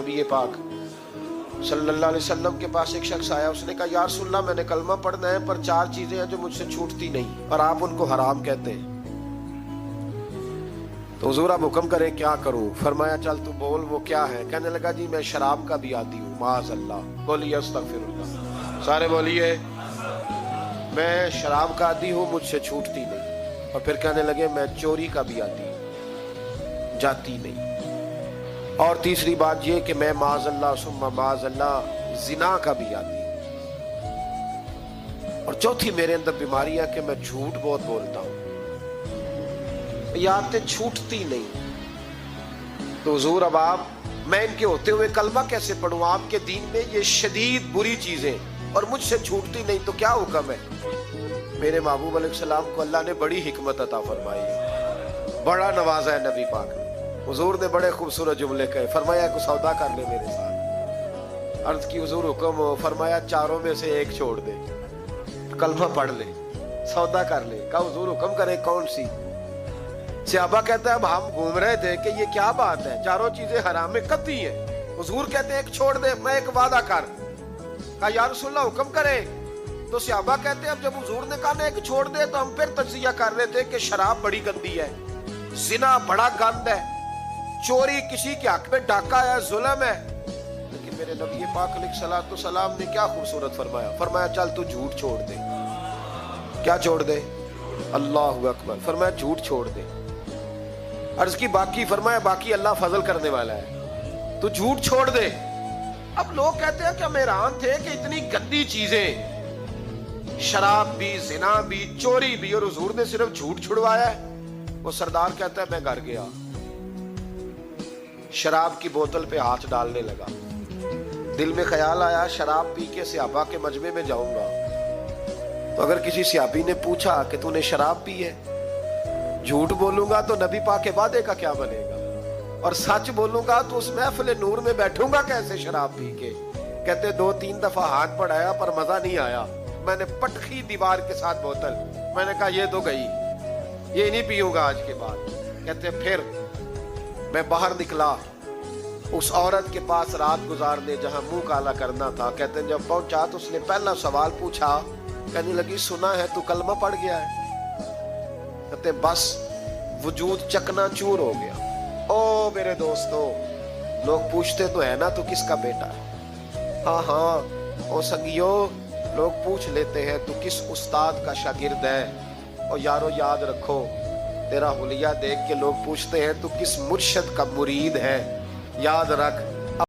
नबी पाक सल्लल्लाहु अलैहि वसल्लम के पास एक शख्स आया, उसने कहा या रसूल अल्लाह मैंने कलमा पढ़ना है पर 4 चीजें हैं जो मुझसे छूटती नहीं और आप उनको हराम कहते हैं, तो हुजूर आप हुक्म करें क्या करूं? फरमाया चल तू बोल वो क्या है? कहने लगा जी मैं शराब का भी आदी हूँ। माज़अल्लाह, बोलिए अस्तगफिरुल्लाह, सारे बोलिए मैं शराब का आदी हूँ, मुझसे छूटती नहीं। और फिर कहने लगे मैं चोरी का भी आदी हूँ, जाती नहीं। और तीसरी बात ये कि मैं माज़अल्लाह सुम्मा माज़अल्लाह जिना का भी आदी हूँ। और चौथी मेरे अंदर बीमारी है कि मैं झूठ बहुत बोलता हूँ, ये आदतें छूटती नहीं। तो हुजूर अब आप मैं इनके होते हुए कलमा कैसे पढ़ूं? आपके दीन में ये शदीद बुरी चीजें और मुझसे छूटती नहीं, तो क्या हुक्म है? मेरे महबूब अलैहिस्सलाम को अल्लाह ने बड़ी हिकमत अता फरमाई है, बड़ा नवाजा है नबी पाक ने। हुजूर ने बड़े खूबसूरत जुमले कहे, फरमाया को सौदा कर ले मेरे साथ। अर्ज की हुजूर हुक्म हो, फरमाया चारों में से एक छोड़ दे, कलमा पढ़ ले, सौदा कर ले। कहा हुजूर हुक्म करे कौन सी? सहाबा कहता है अब हम घूम रहे थे कि ये क्या बात है, चारों चीजें हराम में कतई है। हुजूर कहते हैं एक छोड़ दे, मैं एक वादा कर। कहा या रसूलल्लाह हुक्म करे। तो सहाबा कहते हैं अब जब हुजूर ने कहा ना एक छोड़ दे, तो हम फिर तज्जिया कर रहे थे कि शराब बड़ी गंदी है, जिना बड़ा गंद है, चोरी किसी के हक में डाका है, जुल्म है। लेकिन मेरे नबी पाक अलैहिस्सलातु सलाम ने क्या खूबसूरत फरमाया, फरमाया चल तू झूठ छोड़ दे। क्या छोड़ दे? अल्लाहु अकबर। फरमाया झूठ छोड़ दे। अर्ज की बाकी? फरमाया बाकी अल्लाह फजल करने वाला है, तो झूठ छोड़ दे। अब लोग कहते हैं कि हम हैरान थे कि इतनी गंदी चीजें, शराब भी, जिना भी, चोरी भी, और हुजूर ने सिर्फ झूठ छुड़वाया है। वो सरदार कहता है मैं घर गया, शराब की बोतल पे हाथ डालने लगा, दिल में ख्याल आया शराब पी के सहाबा के मजमे में जाऊंगा, तो अगर किसी सहाबी ने पूछा कि तूने शराब पी है, झूठ बोलूंगा तो नबी पाक के वादे का क्या बनेगा, और सच बोलूंगा तो उस महफिल नूर में बैठूंगा कैसे शराब पी के? कहते 2-3 दफा हाथ बढ़ाया पर मजा नहीं आया, मैंने पटखी दीवार के साथ बोतल, मैंने कहा ये तो गई, ये नहीं पीऊंगा आज के बाद। कहते फिर मैं बाहर निकला उस औरत के पास रात गुजारने जहां मुंह काला करना था। कहते जब पहुंचा तो उसने पहला सवाल पूछा, कहने लगी सुना है तू कलमा पढ़ गया है? कहते बस वजूद चकनाचूर हो गया। ओ मेरे दोस्तों, लोग पूछते तो है ना तू किसका बेटा है? हाँ हाँ ओ संगियो, लोग पूछ लेते हैं तू किस उस्ताद का शागिर्द है। और यारो याद रखो, तेरा हुलिया देख के लोग पूछते हैं तू किस मुर्शिद का मुरीद है। याद रख